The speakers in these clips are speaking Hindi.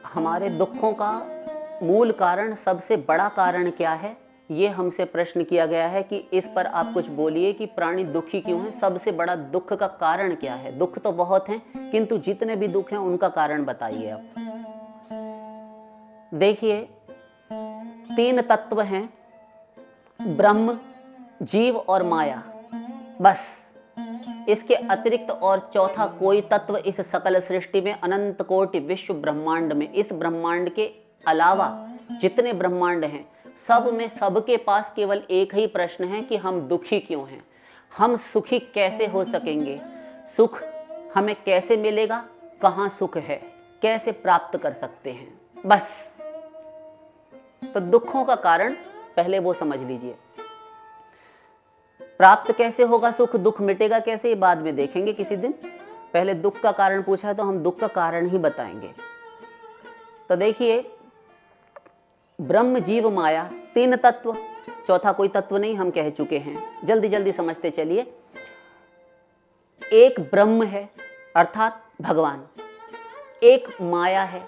हमारे दुखों का मूल कारण, सबसे बड़ा कारण क्या है, ये हमसे प्रश्न किया गया है कि इस पर आप कुछ बोलिए कि प्राणी दुखी क्यों है, सबसे बड़ा दुख का कारण क्या है। दुख तो बहुत हैं, किंतु जितने भी दुख हैं उनका कारण बताइए आप। देखिए, 3 तत्व हैं, ब्रह्म, जीव और माया, बस। इसके अतिरिक्त और चौथा कोई तत्व इस सकल सृष्टि में, अनंत कोटि विश्व ब्रह्मांड में, इस ब्रह्मांड के अलावा जितने ब्रह्मांड हैं सब में, सबके पास केवल एक ही प्रश्न है कि हम दुखी क्यों हैं, हम सुखी कैसे हो सकेंगे, सुख हमें कैसे मिलेगा, कहाँ सुख है, कैसे प्राप्त कर सकते हैं, बस। तो दुखों का कारण पहले वो समझ लीजिए। प्राप्त कैसे होगा सुख, दुख मिटेगा कैसे, ये बाद में देखेंगे किसी दिन। पहले दुख का कारण पूछा है तो हम दुख का कारण ही बताएंगे। तो देखिए, ब्रह्म, जीव, माया, 3 तत्व, चौथा कोई तत्व नहीं, हम कह चुके हैं। जल्दी जल्दी समझते चलिए। एक ब्रह्म है अर्थात भगवान, एक माया है,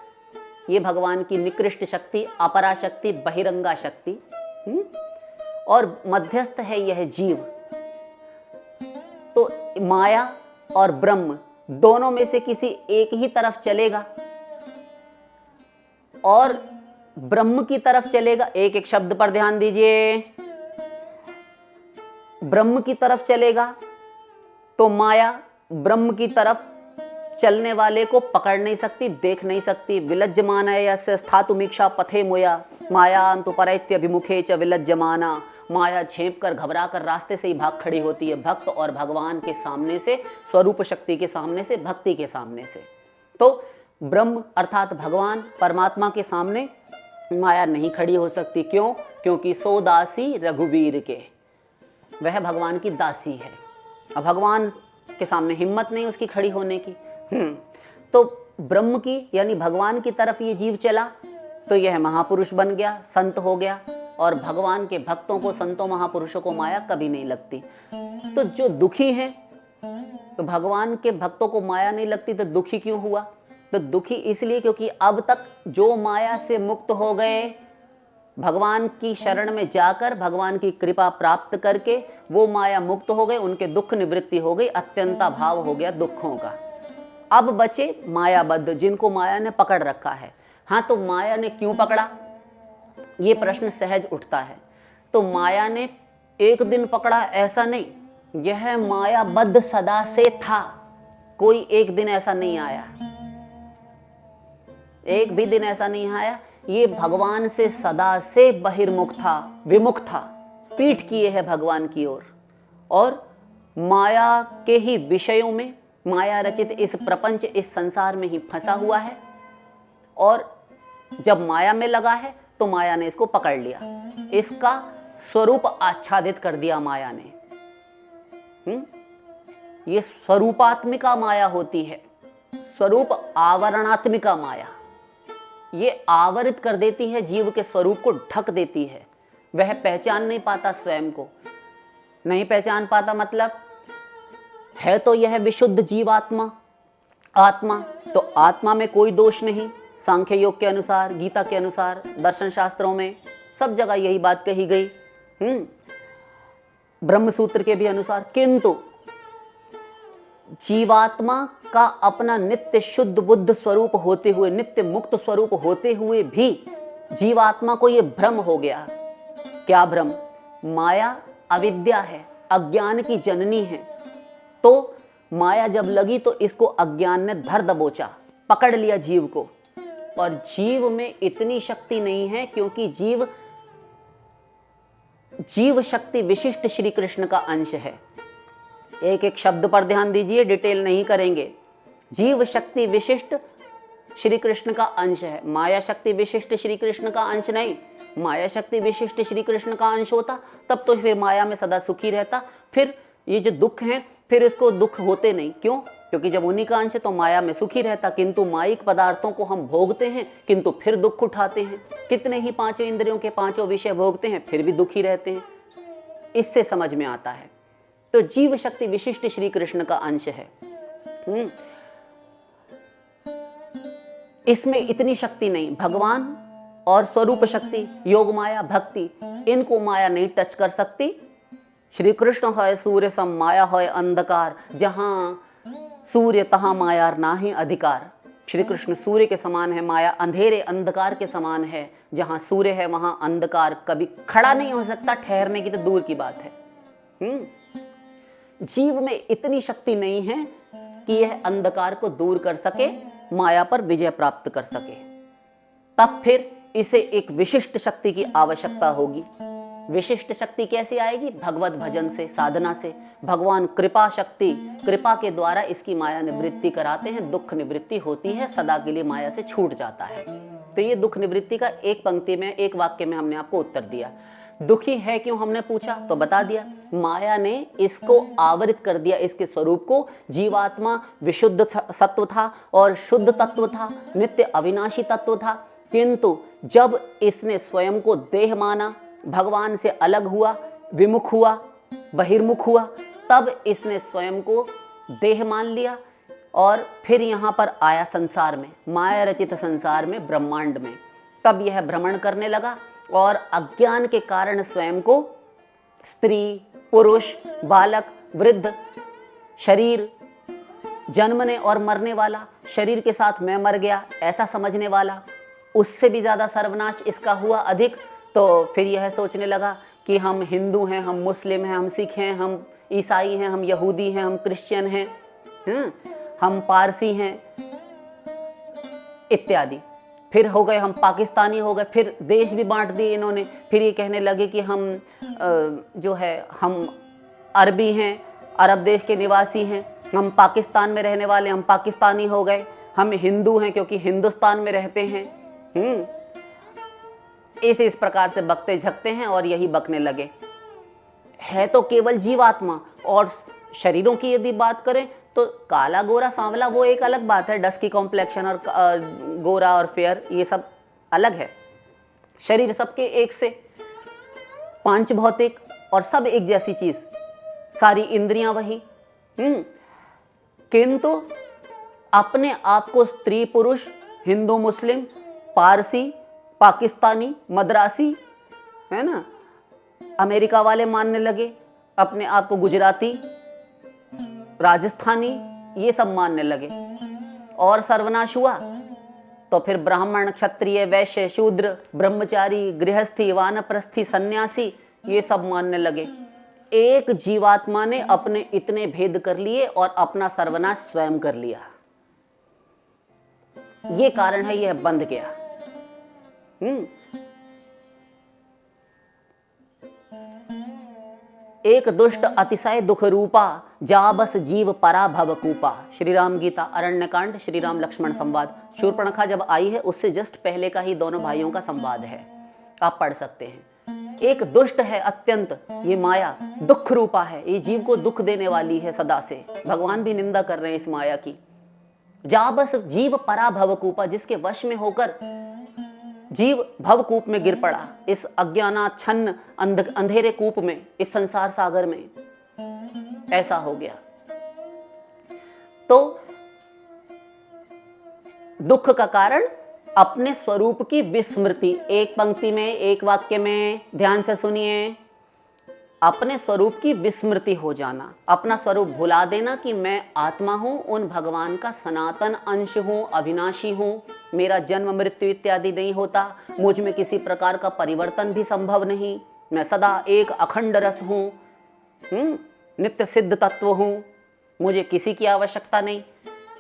ये भगवान की निकृष्ट शक्ति, अपरा शक्ति, बहिरंगा शक्ति, और मध्यस्थ है यह जीव। तो माया और ब्रह्म दोनों में से किसी एक ही तरफ चलेगा और ब्रह्म की तरफ चलेगा। एक एक शब्द पर ध्यान दीजिए। ब्रह्म की तरफ चलेगा तो माया ब्रह्म की तरफ चलने वाले को पकड़ नहीं सकती, देख नहीं सकती। विलज्जमाना यस्य स्थातुमीक्षा पथे मुया मायां तु परैत्यभिमुखे च विलज्जमाना। माया झेप कर, घबरा कर रास्ते से ही भाग खड़ी होती है, भक्त और भगवान के सामने से, स्वरूप शक्ति के सामने से, भक्ति के सामने से। तो ब्रह्म अर्थात भगवान परमात्मा के सामने माया नहीं खड़ी हो सकती। क्यों? क्योंकि सो दासी रघुवीर के, वह भगवान की दासी है। अब भगवान के सामने हिम्मत नहीं उसकी खड़ी होने की। तो ब्रह्म की यानी भगवान की तरफ ये जीव चला तो यह महापुरुष बन गया, संत हो गया। और भगवान के भक्तों को, संतों महापुरुषों को माया कभी नहीं लगती। तो जो दुखी है, तो भगवान के भक्तों को माया नहीं लगती तो दुखी क्यों हुआ? तो दुखी इसलिए क्योंकि अब तक जो माया से मुक्त हो गए, भगवान की शरण में जाकर भगवान की कृपा प्राप्त करके वो माया मुक्त हो गए, उनके दुख निवृत्ति हो गई, अत्यंता भाव हो गया दुखों का। अब बचे मायाबद्ध, जिनको माया ने पकड़ रखा है। हाँ, तो माया ने क्यों पकड़ा, ये प्रश्न सहज उठता है। तो माया ने एक दिन पकड़ा ऐसा नहीं, यह मायाबद्ध सदा से था। कोई एक दिन ऐसा नहीं आया, एक भी दिन ऐसा नहीं आया। ये भगवान से सदा से बहिर्मुख था, विमुख था, पीठ किए है भगवान की ओर, और माया के ही विषयों में, माया रचित इस प्रपंच, इस संसार में ही फंसा हुआ है। और जब माया में लगा है तो माया ने इसको पकड़ लिया, इसका स्वरूप आच्छादित कर दिया माया ने। ये स्वरूपात्मिका माया होती है, स्वरूप आवरणात्मिका माया। ये आवरित कर देती है, जीव के स्वरूप को ढक देती है। वह पहचान नहीं पाता स्वयं को। नहीं पहचान पाता मतलब है तो यह विशुद्ध जीवात्मा, आत्मा। तो आत्मा में कोई दोष नहीं, सांख्य योग के अनुसार, गीता के अनुसार, दर्शन शास्त्रों में सब जगह यही बात कही गई, ब्रह्म सूत्र के भी अनुसार। किंतु जीवात्मा का अपना नित्य शुद्ध बुद्ध स्वरूप होते हुए, नित्य मुक्त स्वरूप होते हुए भी जीवात्मा को यह भ्रम हो गया। क्या भ्रम? माया अविद्या है, अज्ञान की जननी है। तो माया जब लगी तो इसको अज्ञान ने धर दबोचा, पकड़ लिया जीव को। और जीव में इतनी शक्ति नहीं है, क्योंकि जीव शक्ति विशिष्ट श्री कृष्ण का अंश है। एक एक शब्द पर ध्यान दीजिए, डिटेल नहीं करेंगे। जीव शक्ति विशिष्ट श्री कृष्ण का अंश है, माया शक्ति विशिष्ट श्री कृष्ण का अंश नहीं। माया शक्ति विशिष्ट श्री कृष्ण का अंश होता तब तो फिर माया में सदा सुखी रहता, फिर ये जो दुख हैं फिर इसको दुख होते नहीं। क्यों? क्योंकि जब उन्हीं का अंश है तो माया में सुखी रहता। किंतु माइक पदार्थों को हम भोगते हैं किंतु फिर दुख उठाते हैं। कितने ही पांचों इंद्रियों के पांचों विषय भोगते हैं फिर भी दुखी रहते हैं। इससे समझ में आता है। तो जीव शक्ति विशिष्ट श्री कृष्ण का अंश है। इसमें इतनी शक्ति नहीं। भगवान और स्वरूप शक्ति, योग माया, भक्ति, इनको माया नहीं टच कर सकती। श्री कृष्ण है सूर्य सम, माया है अंधकार, जहां सूर्य तहां माया नाही अधिकार। श्री कृष्ण सूर्य के समान है, माया अंधेरे अंधकार के समान है। जहां सूर्य है वहां अंधकार कभी खड़ा नहीं हो सकता, ठहरने की तो दूर की बात है। जीव में इतनी शक्ति नहीं है कि यह अंधकार को दूर कर सके, माया पर विजय प्राप्त कर सके। तब फिर इसे एक विशिष्ट शक्ति की आवश्यकता होगी। विशिष्ट शक्ति कैसे आएगी? भगवत भजन से, साधना से। भगवान कृपा शक्ति, कृपा के द्वारा इसकी माया निवृत्ति कराते हैं, दुख निवृत्ति होती है, सदा के लिए माया से छूट जाता है। तो ये दुख निवृत्ति का एक पंक्ति में, एक वाक्य में हमने आपको उत्तर दिया। दुखी है क्यों हमने पूछा तो बता दिया, माया ने इसको आवृत कर दिया, इसके स्वरूप को। जीवात्मा विशुद्ध सत्व था और शुद्ध तत्व था, नित्य अविनाशी तत्व था, किंतु जब इसने स्वयं को देह माना, भगवान से अलग हुआ, विमुख हुआ, बहिर्मुख हुआ, तब इसने स्वयं को देह मान लिया और फिर यहाँ पर आया संसार में, माया रचित संसार में, ब्रह्मांड में। तब यह भ्रमण करने लगा और अज्ञान के कारण स्वयं को स्त्री, पुरुष, बालक, वृद्ध, शरीर, जन्मने और मरने वाला, शरीर के साथ मैं मर गया ऐसा समझने वाला, उससे भी ज्यादा सर्वनाश इसका हुआ अधिक। तो फिर यह सोचने लगा कि हम हिंदू हैं, हम मुस्लिम हैं, हम सिख हैं, हम ईसाई हैं, हम यहूदी हैं, हम क्रिश्चियन हैं, हम पारसी हैं इत्यादि। फिर हो गए हम पाकिस्तानी हो गए, फिर देश भी बांट दिए इन्होंने। फिर ये कहने लगे कि हम जो है हम अरबी हैं, अरब देश के निवासी हैं, हम पाकिस्तान में रहने वाले, हम पाकिस्तानी हो गए, हम हिंदू हैं क्योंकि हिंदुस्तान में रहते हैं। इस प्रकार से बकते झकते हैं और यही बकने लगे। है तो केवल जीवात्मा, और शरीरों की यदि बात करें तो काला, गोरा, सांवला वो एक अलग बात है। डस्की कॉम्प्लेक्शन और गोरा और फेयर ये सब अलग है। शरीर सबके एक से, पांच भौतिक और सब एक जैसी चीज, सारी इंद्रियां वही। किंतु अपने आप को स्त्री पुरुष, हिंदू मुस्लिम, पारसी, पाकिस्तानी, मद्रासी, है ना, अमेरिका वाले मानने लगे, अपने आप को गुजराती, राजस्थानी, ये सब मानने लगे। और सर्वनाश हुआ तो फिर ब्राह्मण, क्षत्रिय, वैश्य, शूद्र, ब्रह्मचारी, गृहस्थी, वानप्रस्थी, सन्यासी, ये सब मानने लगे। एक जीवात्मा ने अपने इतने भेद कर लिए और अपना सर्वनाश स्वयं कर लिया। ये कारण है यह बंध गया। एक दुष्ट अतिशय दुख रूपा, जा बस जीव परा भव कूपा। श्री राम गीता अरण्यकांड, श्री राम लक्ष्मण संवाद। शूर्पणखा जब आई है उससे जस्ट पहले का ही दोनों भाइयों का संवाद है, आप पढ़ सकते हैं। एक दुष्ट है अत्यंत, ये माया दुख रूपा है, ये जीव को दुख देने वाली है सदा से। भगवान भी निंदा कर रहे हैं इस माया की। जा बस जीव परा भव कूपा, जिसके वश में होकर जीव भवकूप में गिर पड़ा, इस अज्ञानाच्छन्न अंधेरे कूप में, इस संसार सागर में ऐसा हो गया। तो दुख का कारण अपने स्वरूप की विस्मृति। एक पंक्ति में, एक वाक्य में ध्यान से सुनिए, अपने स्वरूप की विस्मृति हो जाना, अपना स्वरूप भुला देना कि मैं आत्मा हूं, उन भगवान का सनातन अंश हूं, अविनाशी हूं, मेरा जन्म मृत्यु इत्यादि नहीं होता, मुझ में किसी प्रकार का परिवर्तन भी संभव नहीं, मैं सदा एक अखंड रस हूं, नित्य सिद्ध तत्व हूं, मुझे किसी की आवश्यकता नहीं।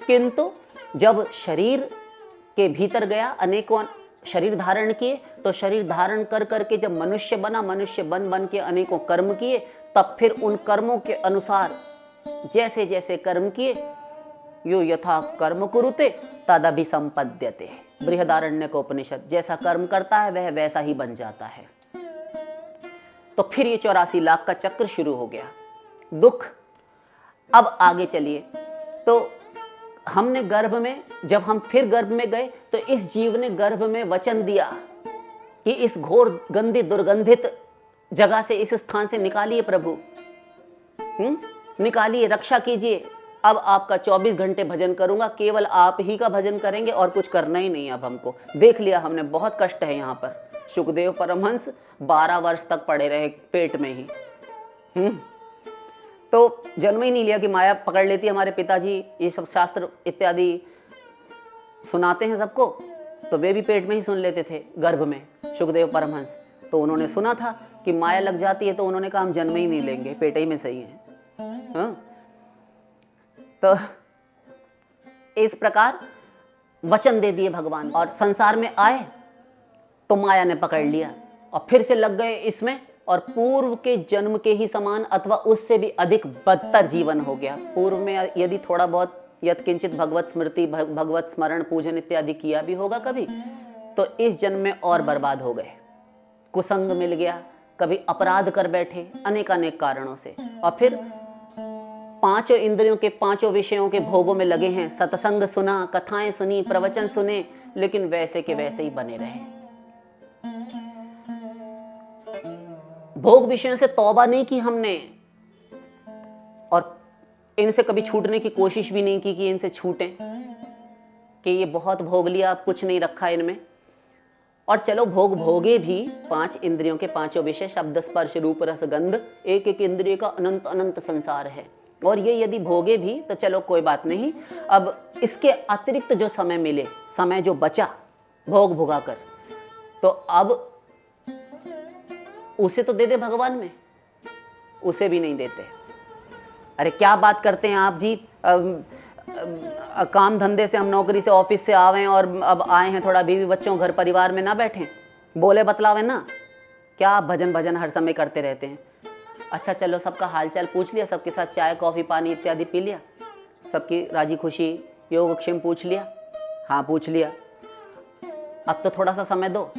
किंतु जब शरीर के भीतर गया, अनेकों शरीर धारण किए, तो शरीर धारण कर करके जब मनुष्य बना, मनुष्य बन बन के अनेकों कर्म किए, तब फिर उन कर्मों के अनुसार जैसे जैसे कर्म किए, यो यथा कर्म कुरुते तदभि संपद्यते। बृहदारण्यकोपनिषद। जैसा कर्म करता है वह वैसा ही बन जाता है। तो फिर ये 84 लाख का चक्र शुरू हो गया। दुख। अब आगे चलिए, तो हमने गर्भ में, जब हम फिर गर्भ में गए तो इस जीव ने गर्भ में वचन दिया कि इस घोर गंदी दुर्गंधित जगह से, इस स्थान से निकालिए प्रभु, निकालिए, रक्षा कीजिए, अब आपका 24 घंटे भजन करूंगा, केवल आप ही का भजन करेंगे और कुछ करना ही नहीं। अब हमको देख लिया हमने, बहुत कष्ट है यहाँ पर। सुखदेव परमहंस 12 वर्ष तक पड़े रहे पेट में ही। तो जन्म ही नहीं लिया कि माया पकड़ लेती। हमारे पिताजी ये सब शास्त्र इत्यादि सुनाते हैं सबको, तो वे भी पेट में ही सुन लेते थे, गर्भ में, सुखदेव परमहंस। तो उन्होंने सुना था कि माया लग जाती है, तो उन्होंने कहा हम जन्म ही नहीं लेंगे, पेट ही में सही है। हाँ? तो इस प्रकार वचन दे दिए भगवान, और संसार में आए तो माया ने पकड़ लिया और फिर से लग गए इसमें, और पूर्व के जन्म के ही समान अथवा उससे भी अधिक बदतर जीवन हो गया। पूर्व में यदि थोड़ा बहुत यत्किंचित भगवत स्मृति, भगवत स्मरण, पूजन इत्यादि किया भी होगा कभी, तो इस जन्म में और बर्बाद हो गए। कुसंग मिल गया, कभी अपराध कर बैठे अनेक कारणों से, और फिर पांचों इंद्रियों के पांचों विषयों के भोगों में लगे हैं। सत्संग सुना, कथाएं सुनी, प्रवचन सुने, लेकिन वैसे के वैसे ही बने रहे। भोग विषयों से तौबा नहीं की हमने, और इनसे कभी छूटने की कोशिश भी नहीं की कि इनसे छूटें, कि ये बहुत भोग लिया, अब कुछ नहीं रखा इनमें। और चलो भोग भोगे भी, 5 इंद्रियों के पांचों विषय, शब्द स्पर्श रूप रस गंध, एक एक इंद्रिय का अनंत अनंत संसार है, और ये यदि भोगे भी तो चलो कोई बात नहीं। अब इसके अतिरिक्त जो समय मिले, समय जो बचा भोग भोगा कर, तो अब उसे तो दे दे भगवान में, उसे भी नहीं देते। अरे क्या बात करते हैं आप जी, काम धंधे से, हम नौकरी से, ऑफिस से आवे और अब आए हैं, थोड़ा बीवी बच्चों घर परिवार में ना बैठें, बोले बतलावे ना, क्या आप भजन भजन हर समय करते रहते हैं। अच्छा चलो सबका हालचाल पूछ लिया, सबके साथ चाय कॉफ़ी पानी इत्यादि पी लिया, सबकी राजी खुशी योगक्षेम पूछ लिया, हाँ पूछ लिया, अब तो थोड़ा सा समय दो,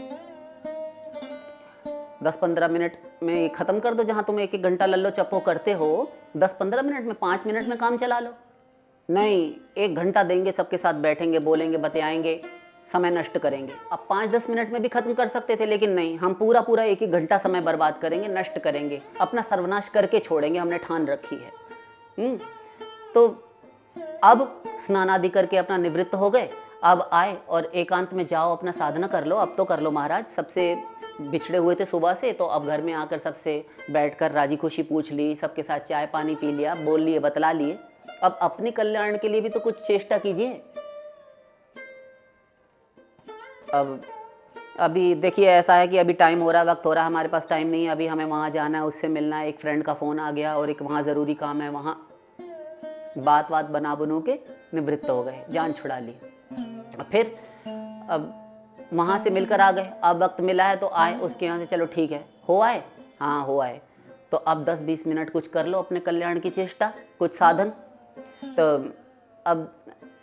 10-15 मिनट में ख़त्म कर दो। जहाँ तुम 1-1 घंटा लल्लो चप्पो करते हो, 10-15 मिनट में, 5 मिनट में काम चला लो। नहीं, 1 घंटा देंगे, सबके साथ बैठेंगे, बोलेंगे, बतियाएंगे, समय नष्ट करेंगे। अब 5-10 मिनट में भी खत्म कर सकते थे, लेकिन नहीं, हम पूरा 1-1 घंटा समय बर्बाद करेंगे, नष्ट करेंगे, अपना सर्वनाश करके छोड़ेंगे, हमने ठान रखी है। तो अब स्नान आदि करके अपना निवृत्त हो गए, अब आए और एकांत में जाओ, अपना साधना कर लो। अब तो कर लो महाराज, सबसे बिछड़े हुए थे सुबह से, तो अब घर में आकर सबसे बैठकर राजी खुशी पूछ ली, सबके साथ चाय पानी पी लिया, बोल लिए, बतला लिए। अब अपने कल्याण के लिए भी तो कुछ चेष्टा कीजिए। अब अभी देखिए ऐसा है कि अभी टाइम हो रहा है, वक्त हो रहा है, हमारे पास टाइम नहीं है, अभी हमें वहाँ जाना है, उससे मिलना है, एक फ्रेंड का फ़ोन आ गया और एक वहाँ ज़रूरी काम है, वहाँ बात बना बनू के निवृत्त हो गए, जान छुड़ा ली। फिर अब वहाँ से मिलकर आ गए, अब वक्त मिला है तो आए उसके यहाँ से, चलो ठीक है, हो आए, हाँ हो आए, तो अब 10-20 मिनट कुछ कर लो अपने कल्याण की चेष्टा, कुछ साधन। तो अब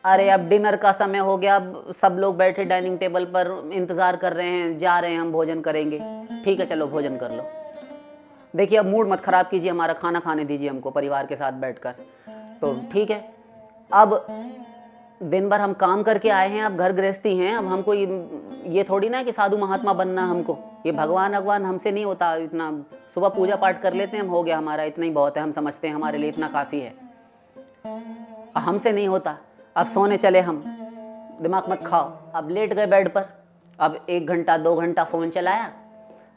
अरे अब डिनर का समय हो गया, अब सब लोग बैठे डाइनिंग टेबल पर इंतज़ार कर रहे हैं, जा रहे हैं, हम भोजन करेंगे, ठीक है चलो भोजन कर लो। देखिए अब मूड मत ख़राब कीजिए, हमारा खाना खाने दीजिए हमको परिवार के साथ बैठकर। तो ठीक है, अब दिन भर हम काम करके आए हैं, अब घर गृहस्थी हैं, अब हमको ये थोड़ी ना कि साधु महात्मा बनना, हमको ये भगवान हमसे नहीं होता। इतना सुबह पूजा पाठ कर लेते हैं हम, हो गया हमारा, इतना ही बहुत है, हम समझते हैं हमारे लिए इतना काफ़ी है, हमसे नहीं होता। अब सोने चले हम, दिमाग मत खाओ। अब लेट गए बेड पर, अब 1 घंटा 2 घंटा फ़ोन चलाया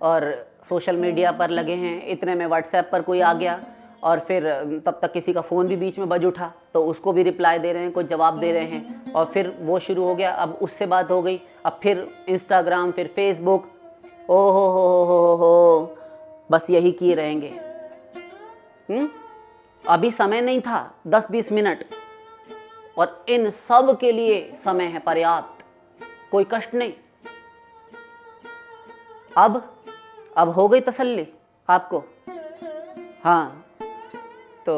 और सोशल मीडिया पर लगे हैं, इतने में व्हाट्सएप पर कोई आ गया, और फिर तब तक किसी का फ़ोन भी बीच में बज उठा, तो उसको भी रिप्लाई दे रहे हैं, कोई जवाब दे रहे हैं, और फिर वो शुरू हो गया, अब उससे बात हो गई, अब फिर इंस्टाग्राम, फिर फेसबुक, ओ हो, बस यही किए रहेंगे। अभी समय नहीं था 10-20 मिनट, और इन सब के लिए समय है पर्याप्त, कोई कष्ट नहीं। अब हो गई तसल्ली आपको, हाँ, तो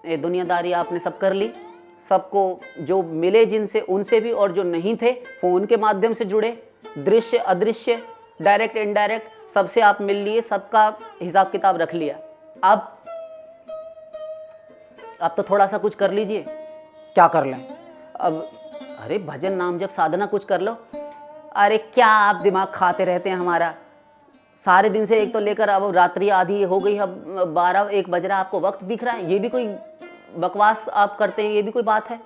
ये दुनियादारी आपने सब कर ली, सबको जो मिले जिनसे उनसे भी, और जो नहीं थे फ़ोन के माध्यम से जुड़े, दृश्य अदृश्य, डायरेक्ट इनडायरेक्ट, सबसे आप मिल लिए, सबका हिसाब किताब रख लिया। अब तो थोड़ा सा कुछ कर लीजिए। क्या कर लें अब? अरे भजन नाम जब साधना कुछ कर लो। अरे क्या आप दिमाग खाते रहते हैं हमारा सारे दिन से, एक तो लेकर अब रात्रि आधी हो गई, अब 12-1 बज रहा, आपको वक्त दिख रहा है, ये भी कोई बकवास आप करते हैं, ये भी कोई बात है?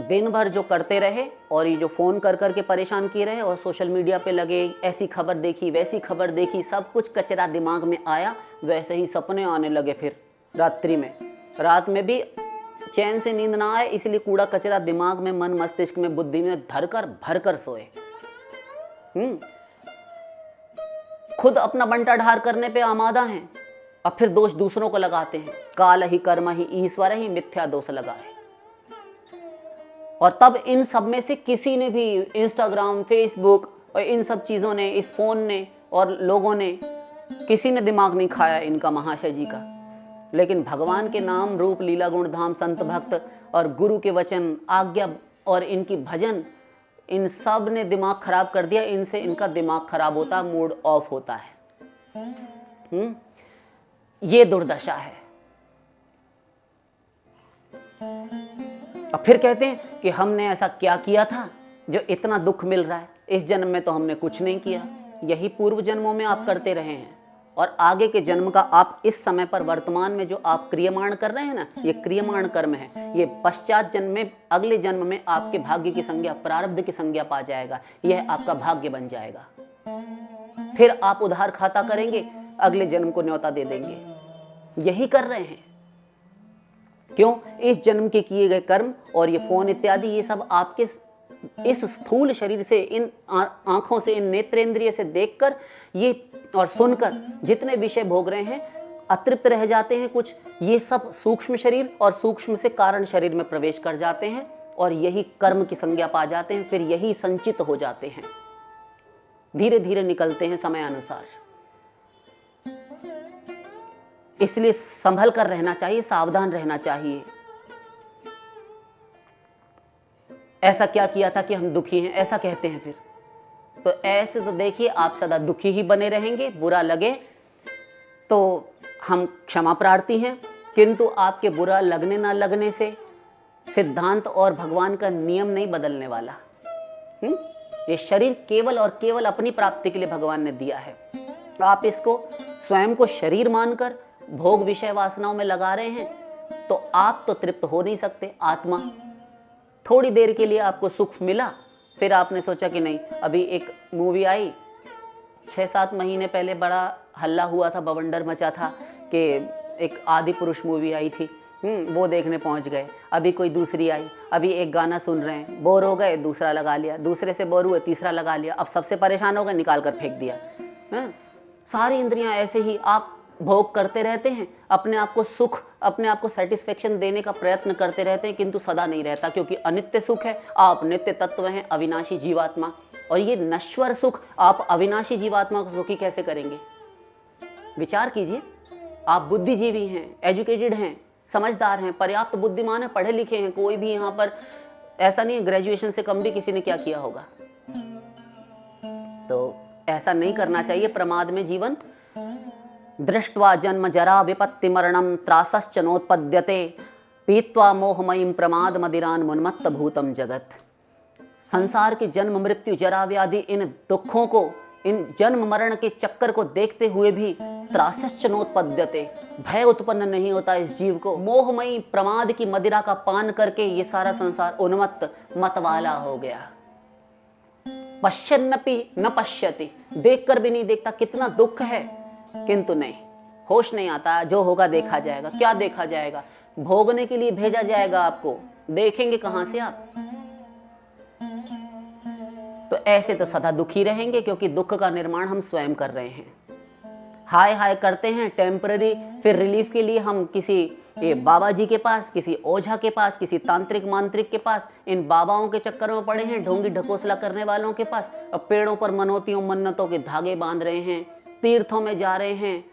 दिन भर जो करते रहे और ये जो फोन कर करके परेशान किए रहे और सोशल मीडिया पे लगे, ऐसी खबर देखी वैसी खबर देखी, सब कुछ कचरा दिमाग में आया, वैसे ही सपने आने लगे। फिर रात्रि में, रात में भी चैन से नींद ना आए, इसलिए कूड़ा कचरा दिमाग में, मन मस्तिष्क में, बुद्धि में भर कर सोए। खुद अपना बंटा ढार करने पे आमादा हैं और फिर दोष दूसरों को लगाते हैं। काल ही कर्म ही ईश्वर ही मिथ्या दोष लगाए। और तब इन सब में से किसी ने भी, इंस्टाग्राम, फेसबुक और इन सब चीज़ों ने, इस फोन ने और लोगों ने, किसी ने दिमाग नहीं खाया इनका, महाशय जी का। लेकिन भगवान के नाम, रूप, लीला, गुण, धाम, संत, भक्त और गुरु के वचन, आज्ञा और इनकी भजन, इन सब ने दिमाग खराब कर दिया। इनसे इनका दिमाग खराब होता, मूड ऑफ होता है। ये दुर्दशा है। और फिर कहते हैं कि हमने ऐसा क्या किया था जो इतना दुख मिल रहा है, इस जन्म में तो हमने कुछ नहीं किया। यही पूर्व जन्मों में आप करते रहे हैं और आगे के जन्म का आप इस समय पर, वर्तमान में जो आप क्रियमाण कर रहे हैं ना, ये क्रियमाण कर्म है। ये पश्चात जन्म में, अगले जन्म में आपके भाग्य की संज्ञा, प्रारब्ध की संज्ञा पा जाएगा। यह आपका भाग्य बन जाएगा। फिर आप उधार खाता करेंगे, अगले जन्म को न्योता दे देंगे। यही कर रहे हैं। क्यों? इस जन्म के किए गए कर्म और ये फोन इत्यादि, ये सब आपके इस स्थूल शरीर से, इन आंखों से, इन नेत्रेंद्रिय से देखकर ये और सुनकर जितने विषय भोग रहे हैं, अतृप्त रह जाते हैं कुछ। ये सब सूक्ष्म शरीर और सूक्ष्म से कारण शरीर में प्रवेश कर जाते हैं और यही कर्म की संज्ञा पा जाते हैं। फिर यही संचित हो जाते हैं, धीरे धीरे निकलते हैं समय अनुसार। इसलिए संभल कर रहना चाहिए, सावधान रहना चाहिए। ऐसा क्या किया था कि हम दुखी हैं, ऐसा कहते हैं। फिर तो ऐसे तो देखिए, आप सदा दुखी ही बने रहेंगे। बुरा लगे तो हम क्षमा प्रार्थी हैं, किंतु आपके बुरा लगने ना लगने से सिद्धांत और भगवान का नियम नहीं बदलने वाला। ये शरीर केवल और केवल अपनी प्राप्ति के लिए भगवान ने दिया है। आप इसको स्वयं को शरीर मानकर भोग विषय वासनाओं में लगा रहे हैं तो आप तो तृप्त हो नहीं सकते। आत्मा, थोड़ी देर के लिए आपको सुख मिला, फिर आपने सोचा कि नहीं। अभी एक मूवी आई 6-7 महीने पहले, बड़ा हल्ला हुआ था, बवंडर मचा था कि एक आदि पुरुष मूवी आई थी। वो देखने पहुंच गए। अभी कोई दूसरी आई, अभी एक गाना सुन रहे हैं, बोर हो गए, दूसरा लगा लिया, दूसरे से बोर हुए, तीसरा लगा लिया, अब सबसे परेशान हो गए, निकाल कर फेंक दिया। सारी इंद्रियां ऐसे ही आप भोग करते रहते हैं, अपने आप को सुख, अपने आप को सेटिस्फेक्शन देने का प्रयत्न करते रहते हैं, किंतु सदा नहीं रहता, क्योंकि अनित्य सुख है। आप नित्य तत्व हैं, अविनाशी जीवात्मा, और ये नश्वर सुख आप अविनाशी जीवात्मा को सुखी कैसे करेंगे? विचार कीजिए। आप बुद्धिजीवी हैं, एजुकेटेड हैं, समझदार हैं, पर्याप्त बुद्धिमान हैं, पढ़े लिखे हैं। कोई भी यहाँ पर ऐसा नहीं है ग्रेजुएशन से कम भी किसी ने क्या किया होगा। तो ऐसा नहीं करना चाहिए। प्रमाद में जीवन, दृष्ट्वा जन्म जरा विपत्ति मरणम त्रासश्च नोत्पद्यते पीत्वा मोहमयीं प्रमाद मदिरान मुन्मत्त भूतम जगत। संसार के जन्म मृत्यु जरा व्याधि, इन दुखों को, इन जन्म मरण के चक्कर को देखते हुए भी त्रासश्च नोत्पद्यते, भय उत्पन्न नहीं होता इस जीव को। मोहमयी प्रमाद की मदिरा का पान करके ये सारा संसार उन्मत्त, मतवाला हो गया। पश्यन्नपि न पश्यति, देखकर भी नहीं देखता, कितना दुख है, किंतु नहीं, होश नहीं आता। जो होगा देखा जाएगा। क्या देखा जाएगा? भोगने के लिए भेजा जाएगा आपको, देखेंगे कहां से आप? तो ऐसे तो सदा दुखी रहेंगे, क्योंकि दुख का निर्माण हम स्वयं कर रहे हैं। हाय हाय करते हैं टेम्पररी, फिर रिलीफ के लिए हम किसी ये बाबा जी के पास, किसी ओझा के पास, किसी तांत्रिक मांत्रिक के पास, इन बाबाओं के चक्करों में पड़े हैं, ढोंगी ढकोसला करने वालों के पास। अब पेड़ों पर मनोतियों मन्नतों के धागे बांध रहे हैं, तीर्थों में जा रहे हैं,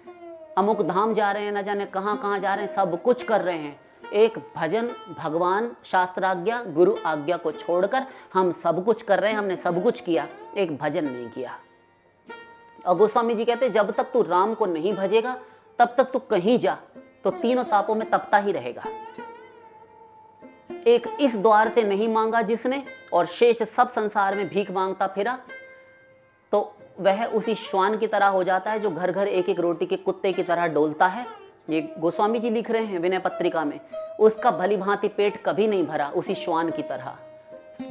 अमुक धाम जा रहे हैं, न जाने कहां कहां जा रहे हैं, सब कुछ कर रहे हैं। एक भजन, भगवान, शास्त्राज्ञा, गुरु आज्ञा को छोड़कर हम सब कुछ कर रहे हैं। हमने सब कुछ किया, एक भजन नहीं किया। और गोस्वामी जी कहते हैं, जब तक तू राम को नहीं भजेगा तब तक तू कहीं जा तो तीनों तापों में तपता ही रहेगा। एक इस द्वार से नहीं मांगा जिसने, और शेष सब संसार में भीख मांगता फिरा, तो वह उसी श्वान की तरह हो जाता है जो घर घर एक एक रोटी के कुत्ते की तरह डोलता है ये गोस्वामी जी लिख रहे हैं विनय पत्रिका में, उसका भली भांति पेट कभी नहीं भरा उसी श्वान की तरह।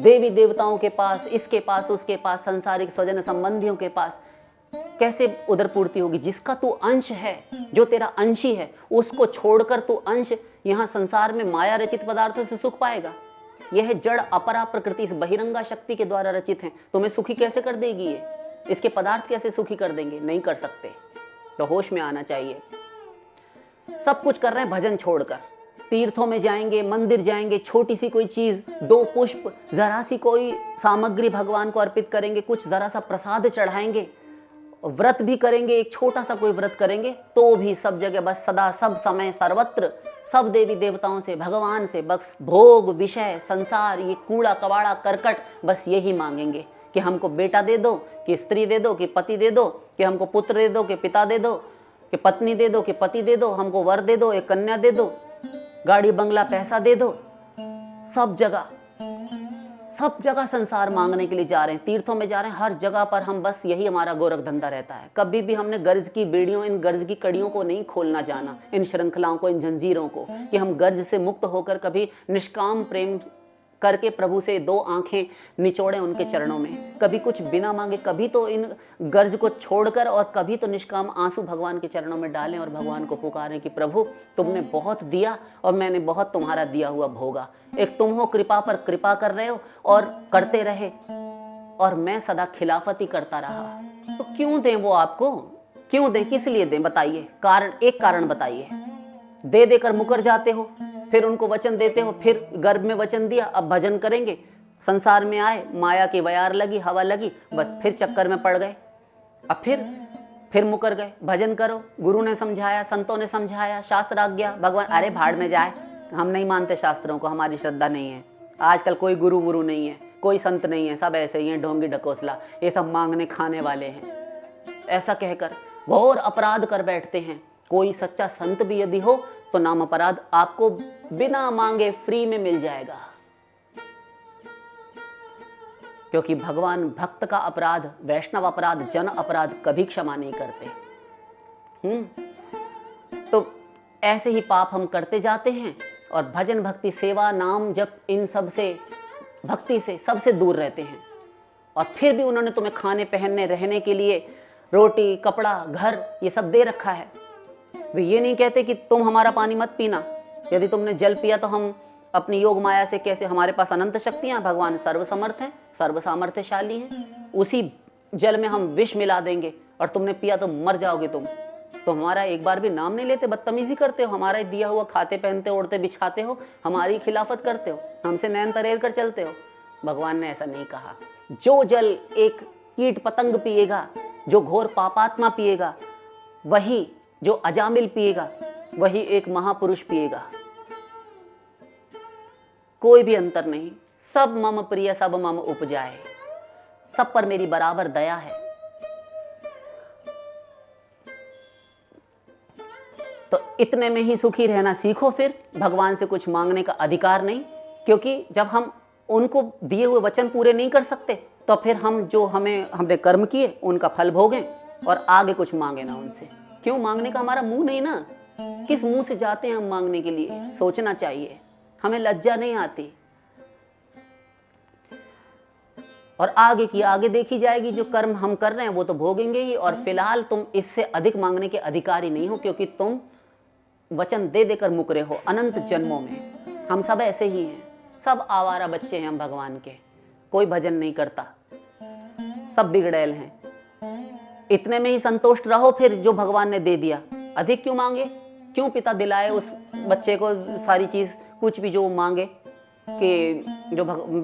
देवी देवताओं के पास, इसके पास, उसके पास, संसारिक स्वजन संबंधियों के पास कैसे उदर पूर्ति होगी? जिसका तू अंश है, जो तेरा अंशी है, उसको छोड़कर तू अंश यहाँ संसार में माया रचित पदार्थों से सुख पाएगा? यह जड़ अपरा प्रकृति इस बहिरंगा शक्ति के द्वारा रचित है, तुम्हें सुखी कैसे कर देगी? ये इसके पदार्थ कैसे सुखी कर देंगे? नहीं कर सकते। तो होश में आना चाहिए। सब कुछ कर रहे हैं भजन छोड़कर, तीर्थों में जाएंगे, मंदिर जाएंगे, छोटी सी कोई चीज, 2 पुष्प, जरा सी कोई सामग्री भगवान को अर्पित करेंगे, कुछ जरा सा प्रसाद चढ़ाएंगे, व्रत भी करेंगे, एक छोटा सा कोई व्रत करेंगे, तो भी सब जगह बस सदा सब समय सर्वत्र सब देवी देवताओं से, भगवान से बस भोग, विषय, संसार, ये कूड़ा कबाड़ा करकट, बस यही मांगेंगे कि हमको बेटा दे दो, कि स्त्री दे दो, कि पति दे दो, कि हमको पुत्र दे दो, कि पिता दे दो, कि पत्नी दे दो, कि पति दे दो, हमको वर दे दो, एक कन्या दे दो, गाड़ी बंगला पैसा दे दो। सब जगह संसार मांगने के लिए जा रहे हैं, तीर्थों में जा रहे हैं, हर जगह पर हम बस यही हमारा गोरख धंधा रहता है। कभी भी हमने गर्ज की बेड़ियों, इन गर्ज की कड़ियों को नहीं खोलना जाना, इन श्रृंखलाओं को, इन जंजीरों को, कि हम गर्ज से मुक्त होकर कभी निष्काम प्रेम करके प्रभु से 2 आंखें निचोड़े उनके चरणों में, कभी कुछ बिना मांगे, कभी तो इन गर्ज को छोड़कर और कभी तो निष्काम आंसू भगवान के चरणों में डालें और भगवान को पुकारें कि प्रभु तुमने बहुत दिया और मैंने बहुत तुम्हारा दिया हुआ भोगा। एक तुम हो कृपा पर कृपा कर रहे हो और करते रहे, और मैं सदा खिलाफत ही करता रहा। तो क्यों दें वो आपको? क्यों दें? किस लिए दें? बताइए कारण, एक कारण बताइए। दे देकर मुकर जाते हो, फिर उनको वचन देते हो, फिर गर्भ में वचन दिया, अब भजन करेंगे, संसार में आए, माया की वयार लगी, हवा लगी, बस फिर चक्कर में पड़ गए, अब फिर मुकर गए। भजन करो, गुरु ने समझाया, संतों ने समझाया, शास्त्र आज्ञा, भगवान, अरे भाड़ में जाए, हम नहीं मानते शास्त्रों को, हमारी श्रद्धा नहीं है। आजकल कोई गुरु वुरु नहीं है, कोई संत नहीं है, सब ऐसे ही हैं, ढोंगी ढकोसला, ये सब मांगने खाने वाले हैं। ऐसा कहकर घोर अपराध कर बैठते हैं। कोई सच्चा संत भी यदि हो तो नाम अपराध आपको बिना मांगे फ्री में मिल जाएगा, क्योंकि भगवान भक्त का अपराध, वैष्णव अपराध, जन अपराध कभी क्षमा नहीं करते। तो ऐसे ही पाप हम करते जाते हैं और भजन, भक्ति, सेवा, नाम जप, इन सब से, भक्ति से, सबसे दूर रहते हैं। और फिर भी उन्होंने तुम्हें खाने, पहनने, रहने के लिए रोटी, कपड़ा, घर, ये सब दे रखा है। वे ये नहीं कहते कि तुम हमारा पानी मत पीना, यदि तुमने जल पिया तो हम अपनी योग माया से कैसे, हमारे पास अनंत शक्तियां, भगवान सर्वसमर्थ हैं, सर्वसामर्थ्यशाली हैं, उसी जल में हम विष मिला देंगे और तुमने पिया तो मर जाओगे तुम। तो हमारा एक बार भी नाम नहीं लेते, बदतमीजी करते हो, हमारा दिया हुआ खाते, पहनते, ओढ़ते, बिछाते हो, हमारी खिलाफत करते हो, हमसे नैन तरेर कर चलते हो। भगवान ने ऐसा नहीं कहा। जो जल एक कीट पतंग पिएगा, जो घोर पापात्मा पिएगा, वही जो अजामिल पिएगा, वही एक महापुरुष पिएगा। कोई भी अंतर नहीं, सब मम प्रिय, सब मम उपजाए, सब पर मेरी बराबर दया है। तो इतने में ही सुखी रहना सीखो, फिर भगवान से कुछ मांगने का अधिकार नहीं, क्योंकि जब हम उनको दिए हुए वचन पूरे नहीं कर सकते तो फिर हम जो हमने कर्म किए उनका फल भोगें और आगे कुछ मांगे ना उनसे। क्यों? मांगने का हमारा मुंह नहीं ना, किस मुंह से जाते हैं हम मांगने के लिए? सोचना चाहिए, हमें लज्जा नहीं आती। और आगे की आगे देखी जाएगी, जो कर्म हम कर रहे हैं वो तो भोगेंगे ही, और फिलहाल तुम इससे अधिक मांगने के अधिकारी नहीं हो, क्योंकि तुम वचन दे देकर मुकरे हो अनंत जन्मों में। हम सब ऐसे ही हैं, सब आवारा बच्चे हैं हम भगवान के, कोई भजन नहीं करता, सब बिगड़ैल हैं। इतने में ही संतुष्ट रहो, फिर जो भगवान ने दे दिया, अधिक क्यों मांगे? क्यों पिता दिलाए उस बच्चे को सारी चीज, कुछ भी जो मांगे, कि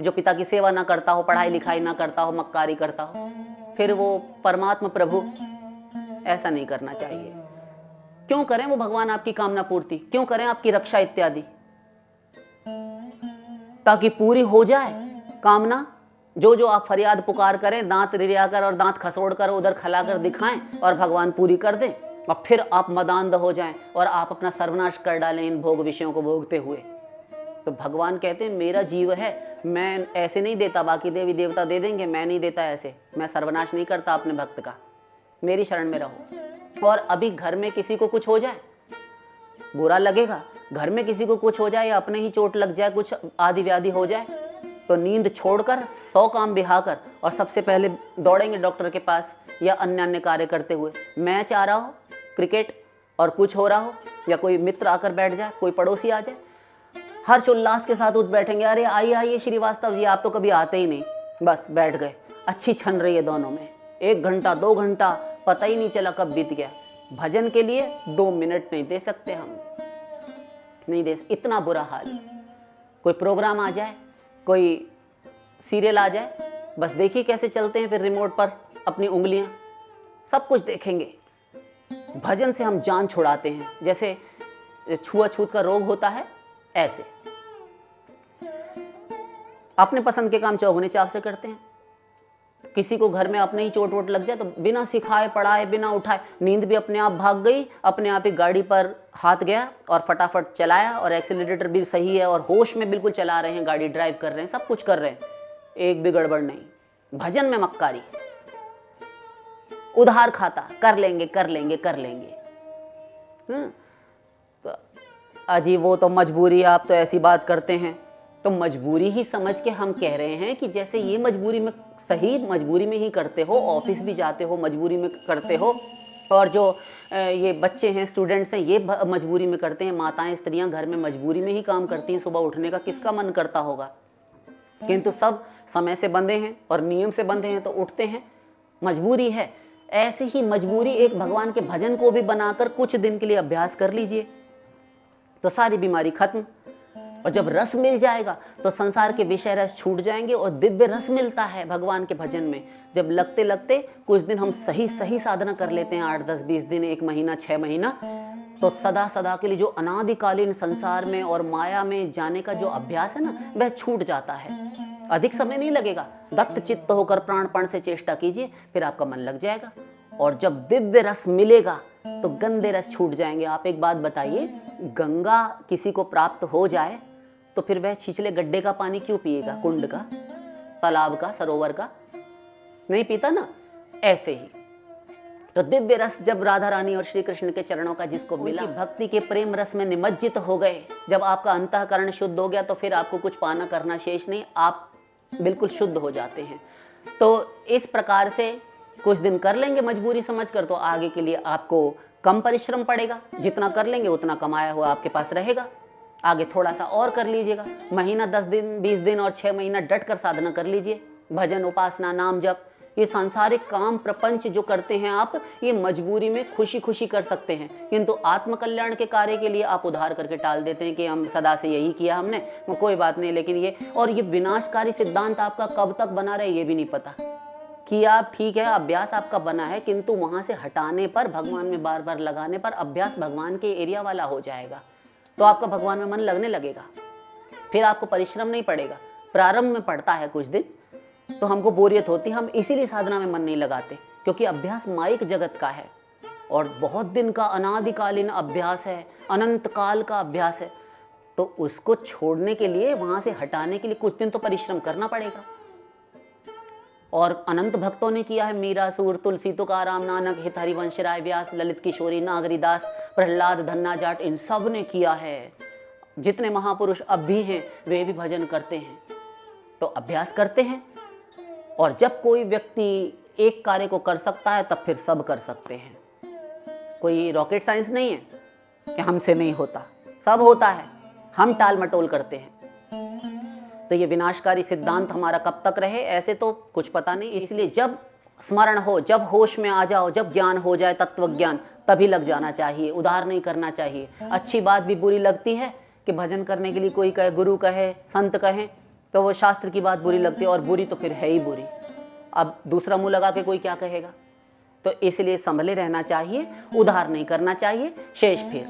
जो पिता की सेवा ना करता हो, पढ़ाई लिखाई ना करता हो, मक्कारी करता हो, फिर वो परमात्मा प्रभु, ऐसा नहीं करना चाहिए। क्यों करें वो भगवान आपकी कामना पूर्ति? क्यों करें आपकी रक्षा इत्यादि? ताकि पूरी हो जाए कामना। जो आप फरियाद पुकार करें, दांत रिरियाकर और दांत खसोड़कर उधर खलाकर दिखाएं और भगवान पूरी कर दें, और फिर आप मदान्ध हो जाएं और आप अपना सर्वनाश कर डालें इन भोग विषयों को भोगते हुए। तो भगवान कहते हैं मेरा जीव है, मैं ऐसे नहीं देता, बाकी देवी देवता दे देंगे, मैं नहीं देता ऐसे, मैं सर्वनाश नहीं करता अपने भक्त का, मेरी शरण में रहो। और अभी घर में किसी को कुछ हो जाए बुरा लगेगा। घर में किसी को कुछ हो जाए या अपने ही चोट लग जाए, कुछ आदि व्याधि हो जाए, तो नींद छोड़कर 100 काम बिहाकर और सबसे पहले दौड़ेंगे डॉक्टर के पास या अन्य अन्य कार्य करते हुए। मैच आ रहा हो क्रिकेट और कुछ हो रहा हो या कोई मित्र आकर बैठ जाए, कोई पड़ोसी आ जाए, हर्ष उल्लास के साथ उठ बैठेंगे, अरे आइए आइए श्रीवास्तव जी, आप तो कभी आते ही नहीं, बस बैठ गए। अच्छी छन रही है दोनों में, 1 घंटा 2 घंटा पता ही नहीं चला कब बीत गया। भजन के लिए 2 मिनट नहीं दे सकते हम, नहीं दे, इतना बुरा हाल। कोई प्रोग्राम आ जाए, कोई सीरियल आ जाए, बस देखिए कैसे चलते हैं फिर रिमोट पर अपनी उंगलियां, सब कुछ देखेंगे। भजन से हम जान छुड़ाते हैं, जैसे छुआछूत का रोग होता है ऐसे। अपने पसंद के काम चौगुने चाव से करते हैं। किसी को घर में अपने ही चोट वोट लग जाए तो बिना सिखाए पढ़ाए, बिना उठाए, नींद भी अपने आप भाग गई, अपने आप ही गाड़ी पर हाथ गया और फटाफट चलाया और एक्सीलरेटर भी सही है और होश में बिल्कुल चला रहे हैं, गाड़ी ड्राइव कर रहे हैं, सब कुछ कर रहे हैं, एक भी गड़बड़ नहीं। भजन में मक्कारी, उधार खाता, कर लेंगे कर लेंगे कर लेंगे। तो अजी वो तो मजबूरी, आप तो ऐसी बात करते हैं। तो मजबूरी ही समझ के हम कह रहे हैं कि जैसे ये मजबूरी में, सही मजबूरी में ही करते हो, ऑफिस भी जाते हो मजबूरी में करते हो, और जो ये बच्चे हैं, स्टूडेंट्स हैं, ये मजबूरी में करते हैं, माताएं स्त्रियां घर में मजबूरी में ही काम करती हैं। सुबह उठने का किसका मन करता होगा, किंतु सब समय से बंधे हैं और नियम से बंधे हैं तो उठते हैं, मजबूरी है। ऐसे ही मजबूरी एक भगवान के भजन को भी बनाकर कुछ दिन के लिए अभ्यास कर लीजिए तो सारी बीमारी खत्म। और जब रस मिल जाएगा तो संसार के विषय रस छूट जाएंगे और दिव्य रस मिलता है भगवान के भजन में। जब लगते लगते कुछ दिन हम सही सही साधना कर लेते हैं, 8, 10, 20 दिन, 1 महीना, 6 महीना, तो सदा सदा के लिए जो अनादिकालीन संसार में और माया में जाने का जो अभ्यास है ना, वह छूट जाता है। अधिक समय नहीं लगेगा, दत्त चित्त होकर प्राणपण से चेष्टा कीजिए, फिर आपका मन लग जाएगा। और जब दिव्य रस मिलेगा तो गंदे रस छूट जाएंगे। आप एक बात बताइए, गंगा किसी को प्राप्त हो जाए तो फिर वह छिछले गड्ढे का पानी क्यों पिएगा, कुंड का, तालाब का, सरोवर का? नहीं पीता ना। ऐसे ही तो दिव्य रस जब राधा रानी और श्री कृष्ण के चरणों का जिसको मिला, भक्ति के प्रेम रस में निमज्जित हो गए, जब आपका अंतःकरण शुद्ध हो गया तो फिर आपको कुछ पाना करना शेष नहीं, आप बिल्कुल शुद्ध हो जाते हैं। तो इस प्रकार से कुछ दिन कर लेंगे मजबूरी समझकर, तो आगे के लिए आपको कम परिश्रम पड़ेगा, जितना कर लेंगे उतना कमाया हुआ आपके पास रहेगा। आगे थोड़ा सा और कर लीजिएगा, महीना, 10 दिन, 20 दिन और 6 महीना डट कर साधना कर लीजिए, भजन, उपासना, नाम जप, ये सांसारिक काम प्रपंच जो करते हैं आप, ये मजबूरी में खुशी खुशी कर सकते हैं, किंतु आत्मकल्याण के कार्य के लिए आप उधार करके टाल देते हैं कि हम सदा से यही किया हमने, कोई बात नहीं। लेकिन ये, और ये विनाशकारी सिद्धांत आपका कब तक बना रहे ये भी नहीं पता। किया ठीक है, अभ्यास आपका बना है, किंतु वहां से हटाने पर, भगवान में बार बार लगाने पर अभ्यास भगवान के एरिया वाला हो जाएगा, तो आपका भगवान में मन लगने लगेगा, फिर आपको परिश्रम नहीं पड़ेगा। प्रारंभ में पड़ता है कुछ दिन तो हमको बोरियत होती है, हम इसीलिए साधना में मन नहीं लगाते, क्योंकि अभ्यास माइक जगत का है और बहुत दिन का अनादिकालीन अभ्यास है, अनंत काल का अभ्यास है, तो उसको छोड़ने के लिए, वहां से हटाने के लिए कुछ दिन तो परिश्रम करना पड़ेगा। और अनंत भक्तों ने किया है, मीरा, सूर, तुलसी, तुकाराम, नानक, हित, हरिवंश राय, व्यास, ललित किशोरी, नागरीदास, प्रहलाद, धन्ना जाट, इन सब ने किया है। जितने महापुरुष अब भी हैं वे भी भजन करते हैं, तो अभ्यास करते हैं। और जब कोई व्यक्ति एक कार्य को कर सकता है तब फिर सब कर सकते हैं। कोई रॉकेट साइंस नहीं है कि हमसे नहीं होता, सब होता है, हम टाल मटोल करते हैं। तो ये विनाशकारी सिद्धांत हमारा कब तक रहे ऐसे तो कुछ पता नहीं। इसलिए जब स्मरण हो, जब होश में आ जाओ, जब ज्ञान हो जाए, तत्व ज्ञान, तभी लग जाना चाहिए, उधार नहीं करना चाहिए। अच्छी बात भी बुरी लगती है कि भजन करने के लिए कोई कहे, गुरु कहे, संत कहे, तो वो शास्त्र की बात बुरी लगती है, और बुरी तो फिर है ही बुरी। अब दूसरा मुंह लगा के कोई क्या कहेगा? तो इसलिए संभले रहना चाहिए, उधार नहीं करना चाहिए, शेष फिर